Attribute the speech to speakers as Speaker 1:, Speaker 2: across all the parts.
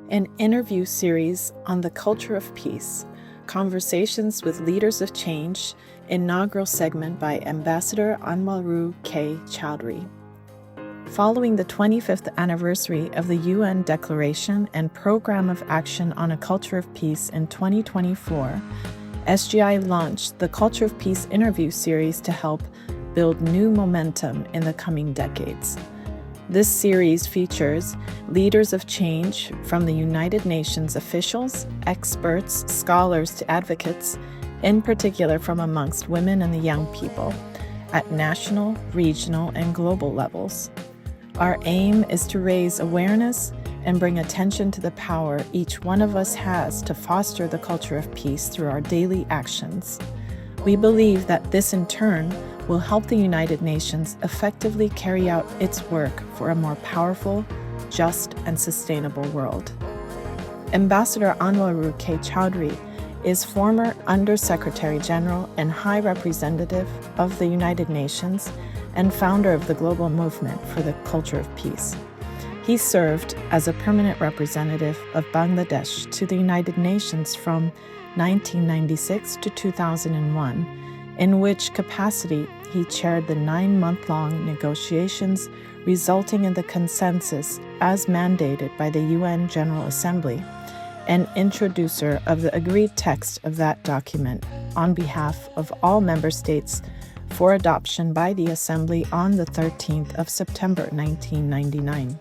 Speaker 1: an interview series on the culture of peace, conversations with leaders of change, inaugural segment by Ambassador Anwarul K. Chowdhury. Following the 25th anniversary of the UN Declaration and Program of Action on a Culture of Peace in 2024, SGI launched the Culture of Peace interview series to help build new momentum in the coming decades. This series features leaders of change from the United Nations officials, experts, scholars to advocates, in particular from amongst women and the young people, at national, regional, and global levels. Our aim is to raise awareness and bring attention to the power each one of us has to foster the culture of peace through our daily actions. We believe that this in turn will help the United Nations effectively carry out its work for a more powerful, just, and sustainable world. Ambassador Anwarul K. Chowdhury is former Under-Secretary General and High Representative of the United Nations and founder of the Global Movement for the Culture of Peace. He served as a permanent representative of Bangladesh to the United Nations from 1996 to 2001, in which capacity he chaired the 9-month-long negotiations resulting in the consensus as mandated by the UN General Assembly, and introducer of the agreed text of that document on behalf of all member states for adoption by the Assembly on the 13th of September 1999.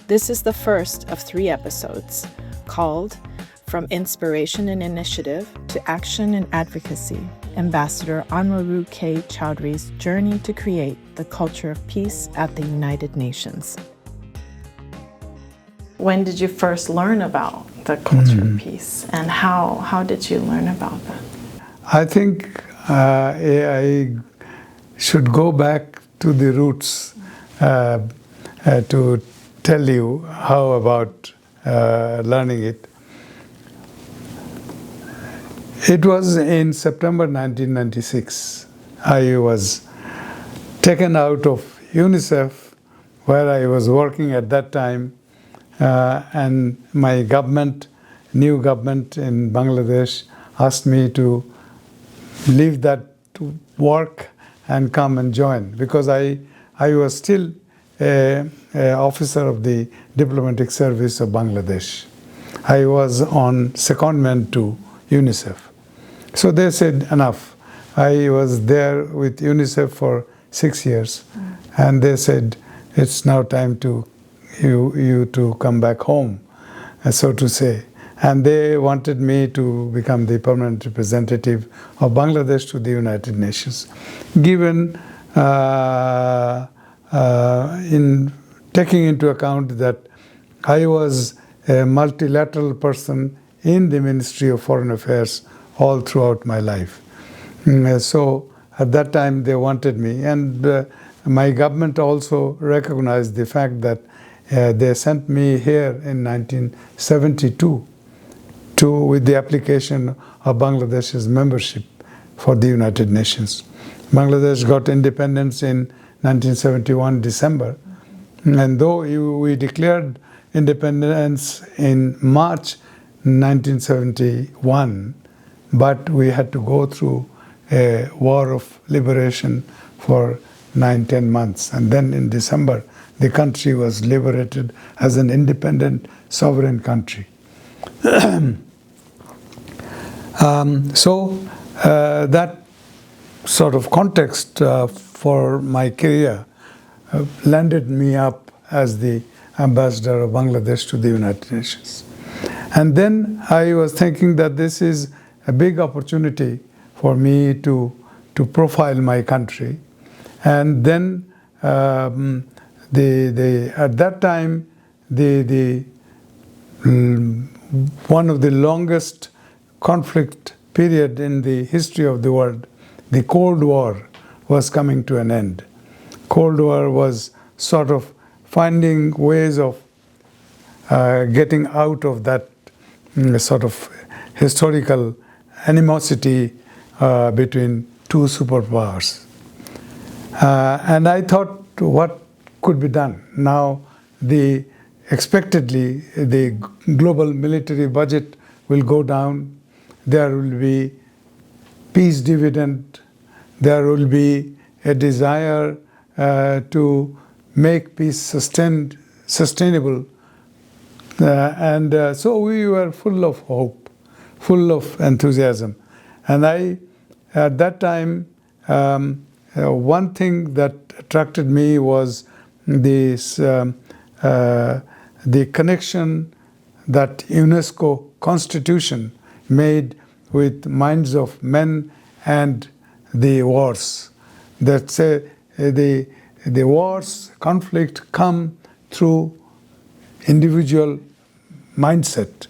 Speaker 1: This is the first of 3 episodes called From Inspiration and Initiative to Action and Advocacy, Ambassador Anwarul K. Chowdhury's journey to create the culture of peace at the United Nations. When did you first learn about the culture of peace, and how did you learn about that?
Speaker 2: I think I should go back to the roots to tell you how about learning it. It was in September 1996. I was taken out of UNICEF, where I was working at that time, and my new government in Bangladesh asked me to leave that work and come and join, because I was still an officer of the diplomatic service of Bangladesh. I was on secondment to UNICEF. So they said enough. I was there with UNICEF for 6 years, and they said it's now time to you to come back home, so to say. And they wanted me to become the permanent representative of Bangladesh to the United Nations. Given in taking into account that I was a multilateral person in the Ministry of Foreign Affairs all throughout my life. So at that time they wanted me, and my government also recognized the fact that they sent me here in 1972 with the application of Bangladesh's membership for the United Nations. Bangladesh got independence in 1971 December, and though we declared independence in March 1971, but we had to go through a war of liberation for 9-10 months. And then in December, the country was liberated as an independent, sovereign country. That sort of context for my career landed me up as the ambassador of Bangladesh to the United Nations. And then I was thinking that this is a big opportunity for me to profile my country. And then at that time, one of the longest conflict period in the history of the world, the Cold War, was coming to an end. Cold War was sort of finding ways of getting out of that sort of historical animosity between 2 superpowers. And I thought, what could be done? Now the expectedly the global military budget will go down, there will be peace dividend, there will be a desire to make peace sustainable. So we were full of hope, full of enthusiasm. And at that time, one thing that attracted me was this, the connection that UNESCO Constitution made with minds of men and the wars. That say the wars, conflict come through individual mindset,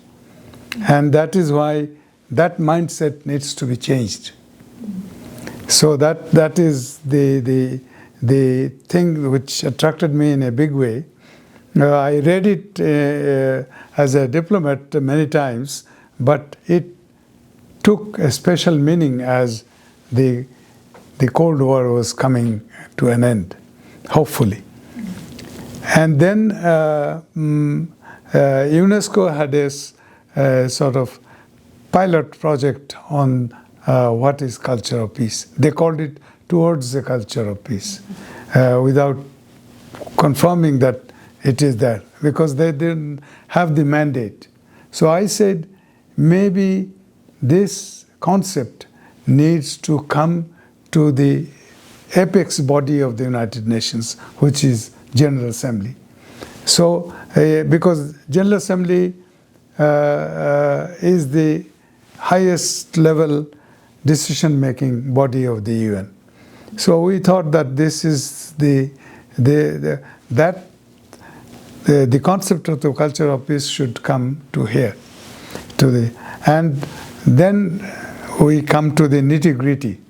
Speaker 2: and that is why that mindset needs to be changed. So that is the thing which attracted me in a big way. I read it as a diplomat many times, but it took a special meaning as the Cold War was coming to an end, hopefully. And then UNESCO had a sort of pilot project on what is culture of peace. They called it Towards the Culture of Peace, without confirming that it is there, because they didn't have the mandate. So I said, maybe this concept needs to come to the apex body of the United Nations, which is General Assembly. So, because General Assembly is the highest level decision-making body of the UN. So we thought that this is the concept of the culture of peace should come to here, and then we come to the nitty-gritty.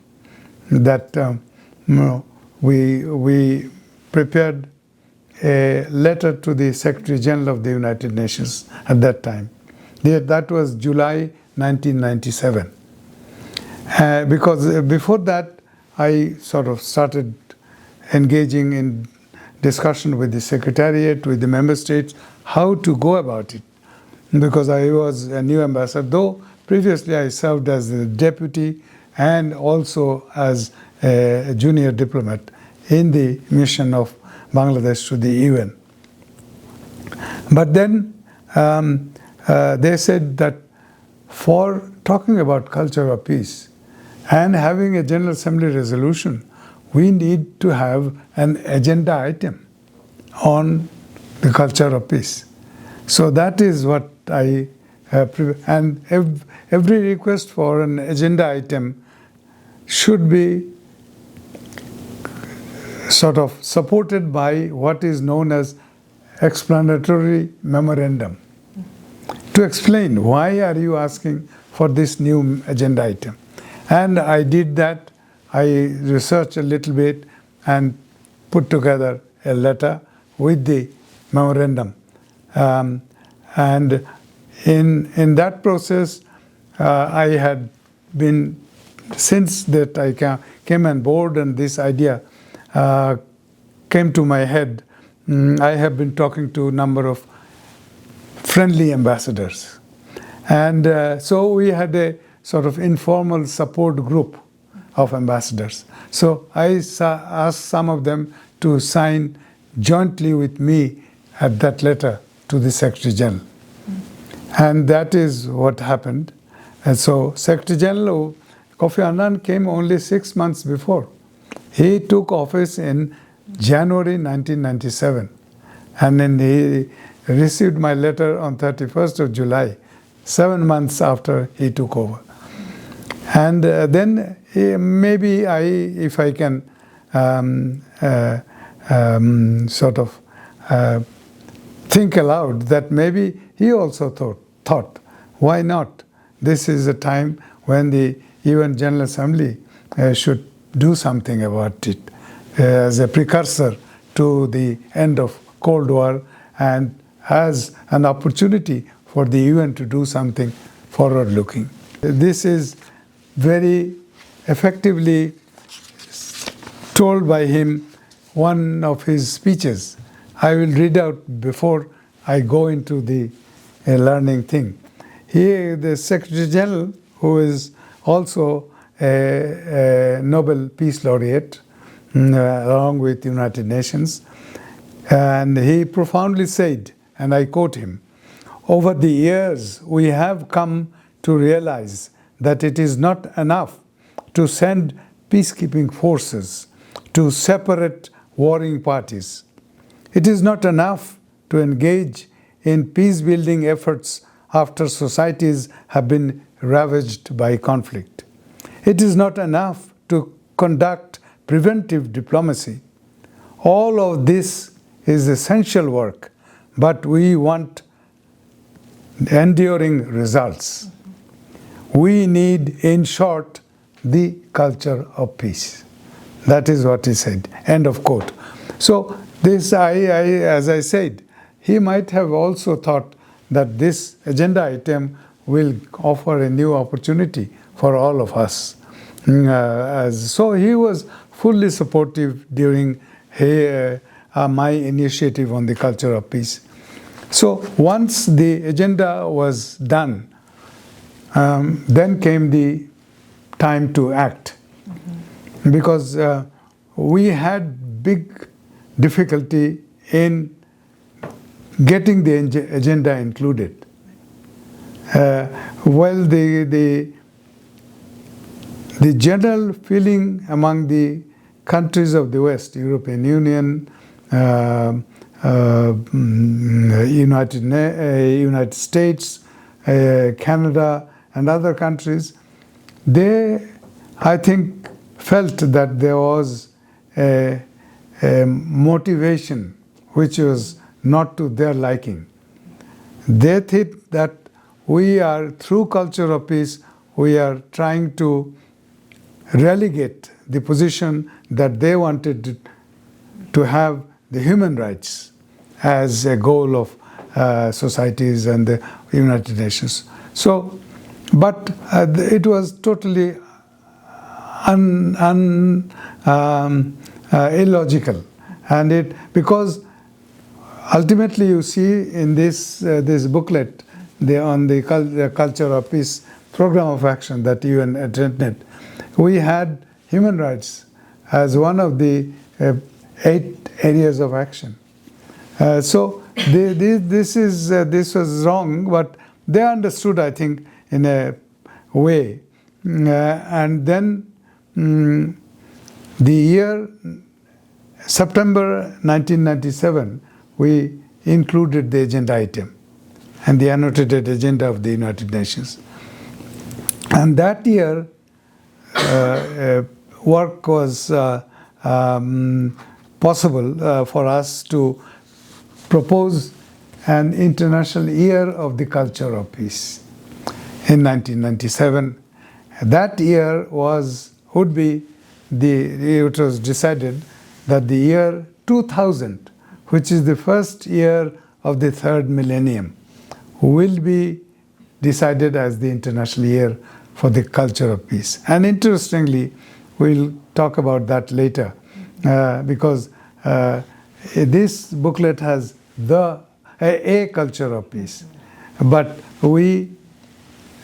Speaker 2: That we prepared a letter to the Secretary General of the United Nations at that time. That was July 1997. Because before that, I sort of started engaging in discussion with the Secretariat, with the member states, how to go about it. Because I was a new ambassador, though previously I served as a deputy and also as a junior diplomat in the mission of Bangladesh to the UN. But then they said that for talking about culture of peace and having a General Assembly resolution, we need to have an agenda item on the culture of peace. So that is what I and every request for an agenda item should be sort of supported by what is known as explanatory memorandum, to explain why are you asking for this new agenda item. And I did that. I researched a little bit and put together a letter with the memorandum. And in that process, I had been, since that I came on board and this idea came to my head, I have been talking to a number of friendly ambassadors. And so we had a sort of informal support group of ambassadors. So I asked some of them to sign jointly with me at that letter to the Secretary General. And that is what happened. And so Secretary General Kofi Annan came only 6 months before. He took office in January 1997. And then he received my letter on 31st of July, 7 months after he took over. And then maybe if I can sort of think aloud, that maybe he also thought, why not? This is a time when the UN General Assembly should do something about it as a precursor to the end of Cold War and as an opportunity for the UN to do something forward-looking. This is very effectively told by him, one of his speeches. I will read out before I go into the learning thing. The Secretary General, who is also a Nobel Peace Laureate, along with United Nations, and he profoundly said, and I quote him, "Over the years, we have come to realize that it is not enough to send peacekeeping forces to separate warring parties. It is not enough to engage in peace-building efforts after societies have been ravaged by conflict. It is not enough to conduct preventive diplomacy. All of this is essential work, but we want enduring results. We need, in short, the culture of peace." That is what he said. End of quote. So this, as I said, he might have also thought that this agenda item will offer a new opportunity for all of us. So he was fully supportive during my initiative on the culture of peace. So once the agenda was done, then came the time to act. Because we had big difficulty in getting the agenda included. Well, the general feeling among the countries of the West, European Union, United States, Canada, and other countries, they, I think, felt that there was a motivation which was not to their liking. They think that we are, through culture of peace, we are trying to relegate the position that they wanted to have the human rights as a goal of societies and the United Nations. So, but it was totally illogical, and because ultimately you see in this booklet on the culture of peace program of action that you attended, we had human rights as one of the 8 areas of action. So this was wrong, but they understood, I think, in a way. And then the year September 1997, we included the agenda item and the annotated agenda of the United Nations. And that year, work was possible for us to propose an International Year of the Culture of Peace in 1997. That year it was decided that the year 2000, which is the first year of the third millennium, will be decided as the International Year for the Culture of Peace. And interestingly, we'll talk about that later, because this booklet has a culture of peace. But we,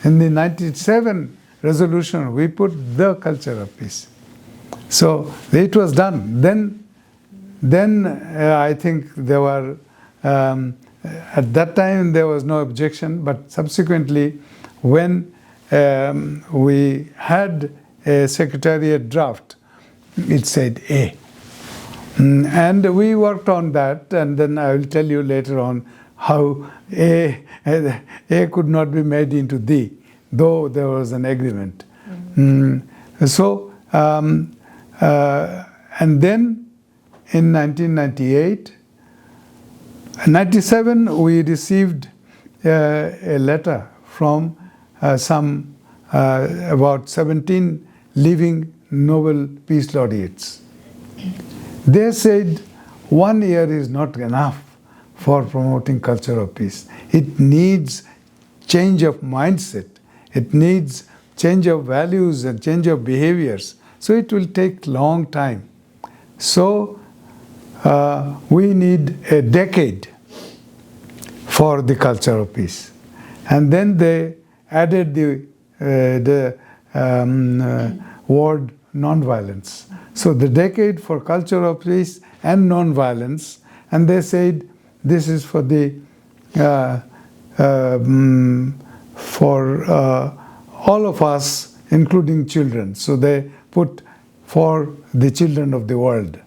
Speaker 2: in the 97 resolution, we put the culture of peace. So it was done. Then I think there were, at that time there was no objection, but subsequently when we had a secretariat draft, it said A. And we worked on that, and then I will tell you later on how A could not be made into D, though there was an agreement. So, and then in 1998, 97, we received a letter from about 17 living Nobel Peace Laureates. They said 1 year is not enough for promoting culture of peace. It needs change of mindset. It needs change of values and change of behaviors. So it will take long time. So we need a decade for the culture of peace. And then they added the word nonviolence. So the decade for culture of peace and nonviolence, and they said this is for the all of us, including children. So they put for the children of the world.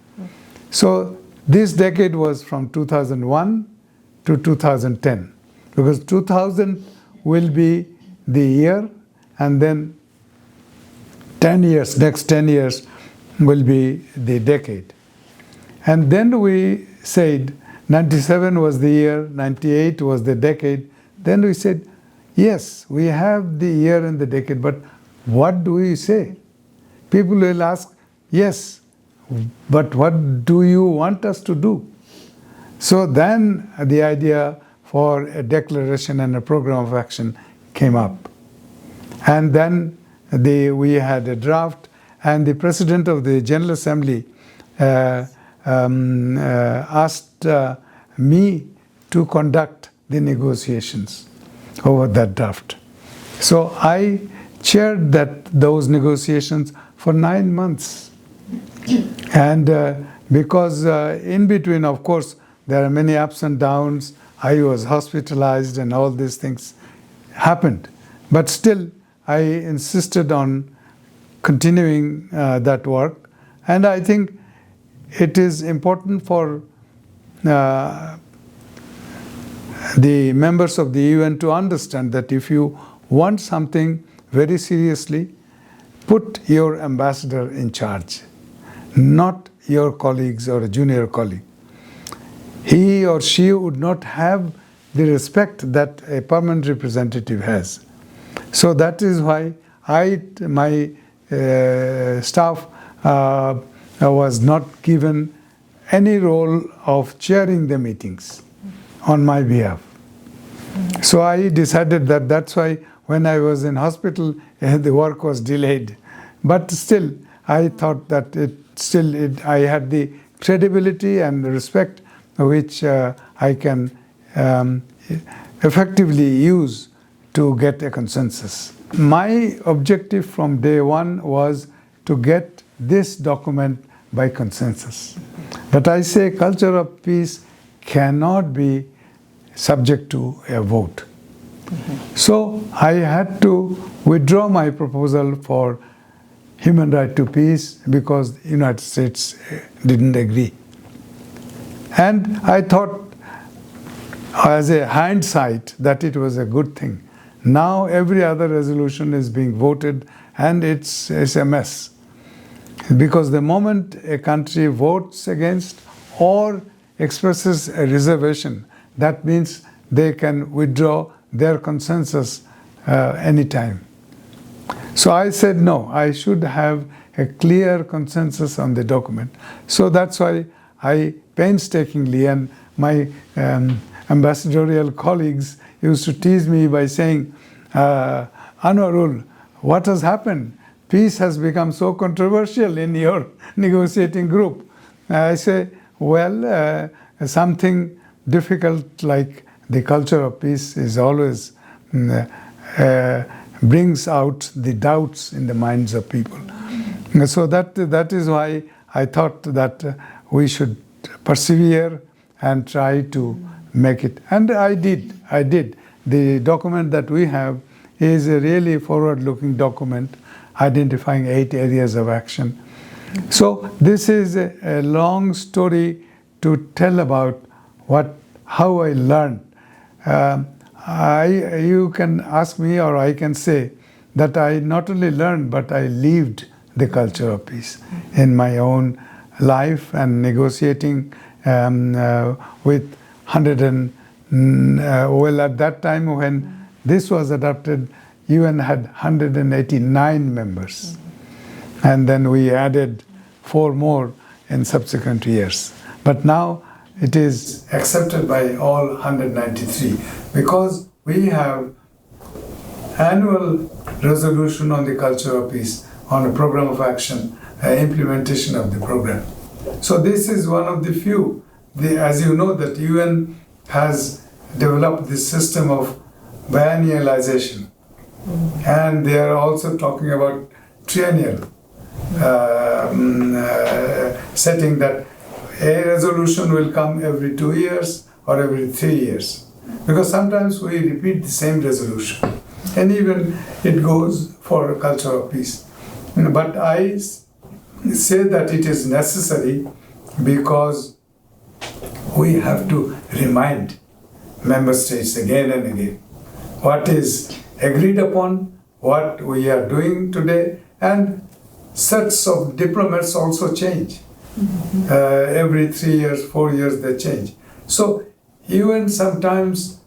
Speaker 2: So this decade was from 2001 to 2010, because 2000 will be the year, and then 10 years, next 10 years will be the decade. And then we said 97 was the year, 98 was the decade. Then we said, yes, we have the year and the decade, but what do we say? People will ask, yes, but what do you want us to do? So then the idea for a declaration and a program of action came up. And then we had a draft, and the President of the General Assembly asked me to conduct the negotiations over that draft. So I chaired those negotiations for 9 months. And because in between, of course, there are many ups and downs. I was hospitalized and all these things happened. But still, I insisted on continuing that work. And I think it is important for the members of the UN to understand that if you want something very seriously, put your ambassador in charge, not your colleagues or a junior colleague. He or she would not have the respect that a permanent representative has. So that is why my staff was not given any role of chairing the meetings on my behalf. So I decided that that's why when I was in hospital, the work was delayed. But still, I thought that I had the credibility and the respect which I can effectively use to get a consensus. My objective from day one was to get this document by consensus. But I say culture of peace cannot be subject to a vote. So I had to withdraw my proposal for human right to peace because the United States didn't agree. And I thought, as a hindsight, that it was a good thing. Now every other resolution is being voted, and it's a mess. Because the moment a country votes against or expresses a reservation, that means they can withdraw their consensus anytime. So I said, no, I should have a clear consensus on the document. So that's why I painstakingly, and my ambassadorial colleagues used to tease me by saying, Anwarul, what has happened? Peace has become so controversial in your negotiating group. I say, well, something difficult like the culture of peace is always brings out the doubts in the minds of people. So that is why I thought that we should persevere and try to make it. And I did. The document that we have is a really forward-looking document identifying 8 areas of action. So this is a long story to tell about how I learned. You can ask me, or I can say that I not only learned, but I lived the culture of peace in my own life and negotiating with at that time when this was adopted, UN had 189 members. And then we added 4 more in subsequent years. But now it is accepted by all 193 because we have annual resolution on the culture of peace, on a program of action, implementation of the program. So this is one of the few. As you know, that UN has developed this system of biennialization. And they are also talking about triennial setting, that a resolution will come every 2 years or every 3 years. Because sometimes we repeat the same resolution, and even it goes for a culture of peace. But I say that it is necessary because we have to remind member states again and again what is agreed upon, what we are doing today, and sets of diplomats also change. Every 3 years, 4 years they change. So even sometimes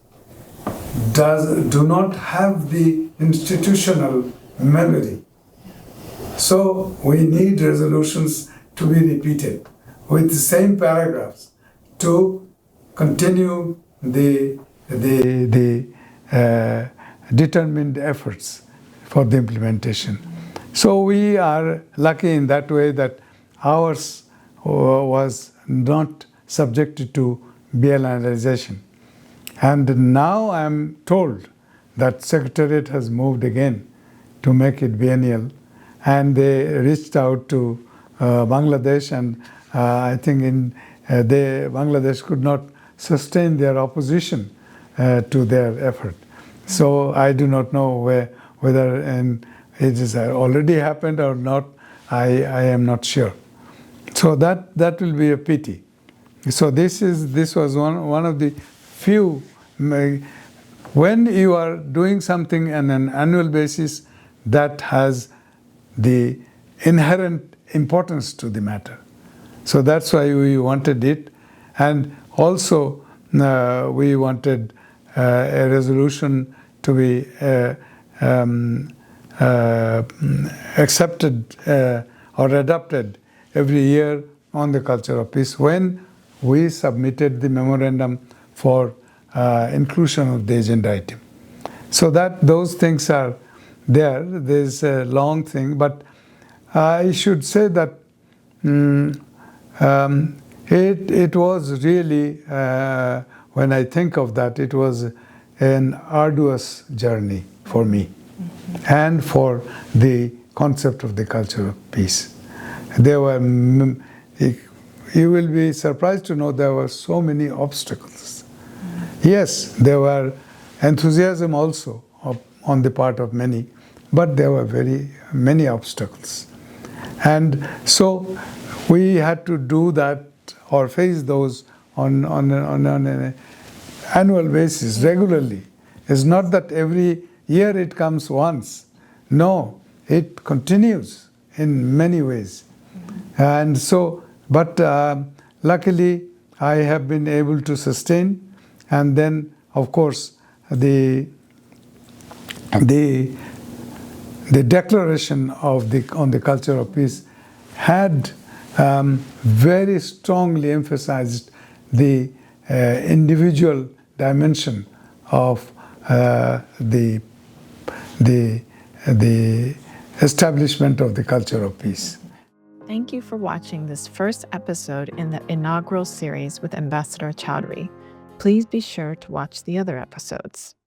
Speaker 2: do not have the institutional memory. So we need resolutions to be repeated with the same paragraphs to continue the determined efforts for the implementation. So we are lucky in that way that ours was not subjected to biennialization. And now I am told that Secretariat has moved again to make it biennial, and they reached out to Bangladesh, and I think Bangladesh could not sustain their opposition to their effort. So I do not know whether it has already happened or not. I am not sure. So that will be a pity. So this was one of the few. When you are doing something on an annual basis, that has the inherent importance to the matter. So that's why we wanted it, and also we wanted a resolution to be accepted or adopted every year on the culture of peace when we submitted the memorandum for inclusion of the agenda item. So that those things are there. There's a long thing, but I should say that it was really, when I think of that, it was an arduous journey for me and for the concept of the culture of peace. There were, you will be surprised to know there were so many obstacles. Yes, there were enthusiasm also on the part of many, but there were very many obstacles. And so we had to do that or face those on an annual basis, regularly. It's not that every year it comes once. No, it continues in many ways. And so, but luckily I have been able to sustain. And then, of course, the declaration on the culture of peace had very strongly emphasized the individual dimension of the establishment of the culture of peace.
Speaker 1: Thank you for watching this first episode in the inaugural series with Ambassador Chowdhury. Please be sure to watch the other episodes.